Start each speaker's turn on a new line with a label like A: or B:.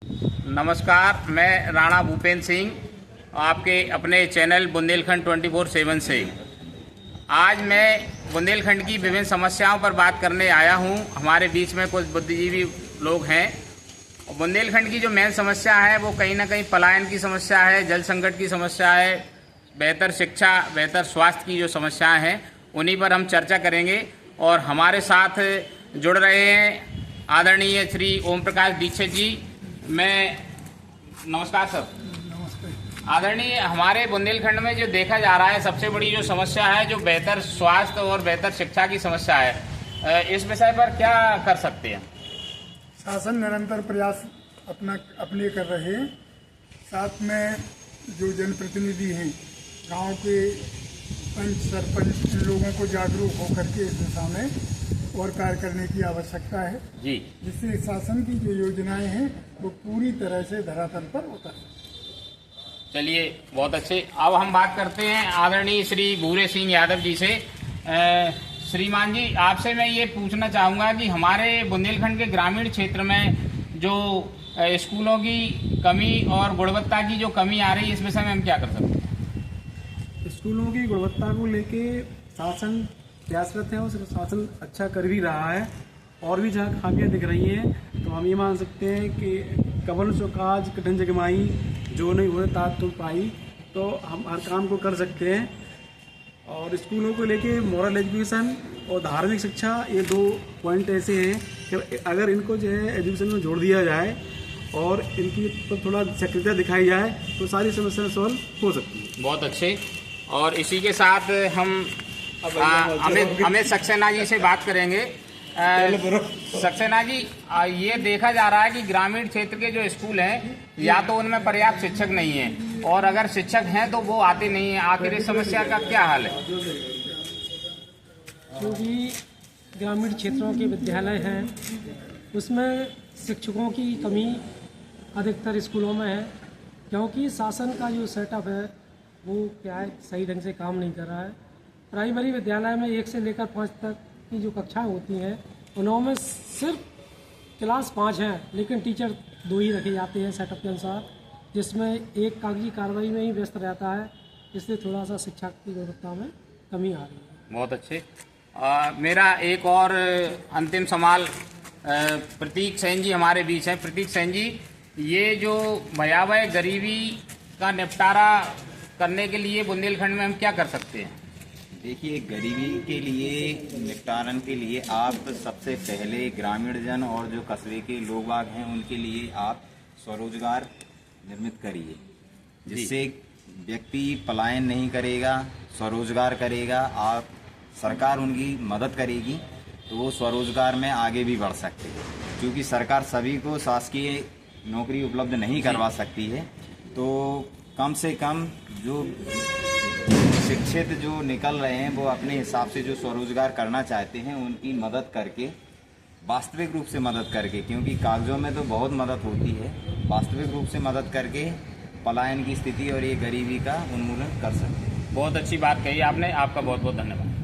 A: नमस्कार, मैं राणा भूपेंद्र सिंह आपके अपने चैनल बुंदेलखंड 24/7 से आज मैं बुंदेलखंड की विभिन्न समस्याओं पर बात करने आया हूं। हमारे बीच में कुछ बुद्धिजीवी लोग हैं। बुंदेलखंड की जो मेन समस्या है वो कहीं ना कहीं पलायन की समस्या है, जल संकट की समस्या है, बेहतर शिक्षा, बेहतर स्वास्थ्य की जो समस्याएं हैं उन्हीं पर हम चर्चा करेंगे। और हमारे साथ जुड़ रहे हैं आदरणीय श्री ओम प्रकाश दीक्षित जी। मैं नमस्कार सर।
B: नमस्ते।
A: आदरणीय, हमारे बुंदेलखंड में जो देखा जा रहा है सबसे बड़ी जो समस्या है जो बेहतर स्वास्थ्य और बेहतर शिक्षा की समस्या है, इस विषय पर क्या कर सकते हैं?
B: शासन निरंतर प्रयास अपने कर रहे हैं। साथ में जो जनप्रतिनिधि हैं, गांव के पंच सरपंच, इन लोगों को जागरूक होकर के इस दिशा में और कार्य करने की आवश्यकता है
A: जी,
B: जिससे शासन की जो योजनाएं हैं वो पूरी तरह से धरातल पर उतर।
A: चलिए, बहुत अच्छे। अब हम बात करते हैं आदरणीय श्री भूरे सिंह यादव जी से। श्रीमान जी, आपसे मैं ये पूछना चाहूँगा कि हमारे बुंदेलखंड के ग्रामीण क्षेत्र में जो स्कूलों की कमी और गुणवत्ता की जो कमी आ रही है, इस विषय में हम क्या कर सकते हैं?
C: स्कूलों की गुणवत्ता को लेके शासन प्रयासरत है और शासन अच्छा कर भी रहा है। और भी जहाँ खामियाँ दिख रही हैं तो हम ये मान सकते हैं कि कबल चौकाज कठिन जगमाई जो नहीं हुए तात तुम पाई, तो हम हर काम को कर सकते हैं। और स्कूलों को लेके मॉरल एजुकेशन और धार्मिक शिक्षा, ये 2 पॉइंट ऐसे हैं कि अगर इनको जो है एजुकेशन में जोड़ दिया जाए और इनकी तो थोड़ा सक्रियता दिखाई जाए तो सारी समस्याएं सॉल्व हो सकती है।
A: बहुत अच्छे। और इसी के साथ हम अमित सक्सेना जी से बात करेंगे। सक्सेना जी, ये देखा जा रहा है कि ग्रामीण क्षेत्र के जो स्कूल हैं या तो उनमें पर्याप्त शिक्षक नहीं है और अगर शिक्षक हैं तो वो आते नहीं हैं। आखिर इस समस्या का क्या हल है?
D: जो भी ग्रामीण क्षेत्रों के विद्यालय हैं उसमें शिक्षकों की कमी अधिकतर स्कूलों में है, क्योंकि शासन का जो सेटअप है वो क्या है, सही ढंग से काम नहीं कर रहा है। प्राइमरी विद्यालय में 1 से लेकर 5 तक की जो कक्षाएं होती हैं उनमें सिर्फ क्लास 5 हैं, लेकिन टीचर 2 ही रखे जाते हैं सेटअप के अनुसार, जिसमें एक कागजी कार्रवाई में ही व्यस्त रहता है। इसलिए थोड़ा सा शिक्षा की गुणवत्ता में कमी आ रही है।
A: बहुत अच्छे। मेरा एक और अंतिम सवाल, प्रतीक सेन जी हमारे बीच हैं। प्रतीक सेन जी, ये जो भयावह गरीबी का निपटारा करने के लिए बुंदेलखंड में हम क्या कर सकते हैं?
E: देखिए, गरीबी के लिए निपटारन के लिए आप सबसे पहले ग्रामीण जन और जो कस्बे के लोग बाग हैं उनके लिए आप स्वरोजगार निर्मित करिए, जिससे व्यक्ति पलायन नहीं करेगा, स्वरोजगार करेगा। आप सरकार उनकी मदद करेगी तो वो स्वरोजगार में आगे भी बढ़ सकते हैं, क्योंकि सरकार सभी को शासकीय नौकरी उपलब्ध नहीं करवा सकती है। तो कम से कम जो शिक्षित जो निकल रहे हैं वो अपने हिसाब से जो स्वरोजगार करना चाहते हैं उनकी मदद करके, वास्तविक रूप से मदद करके, क्योंकि कागजों में तो बहुत मदद होती है, वास्तविक रूप से मदद करके पलायन की स्थिति और ये गरीबी का उन्मूलन कर सकते हैं।
A: बहुत अच्छी बात कही आपने। आपका बहुत बहुत धन्यवाद।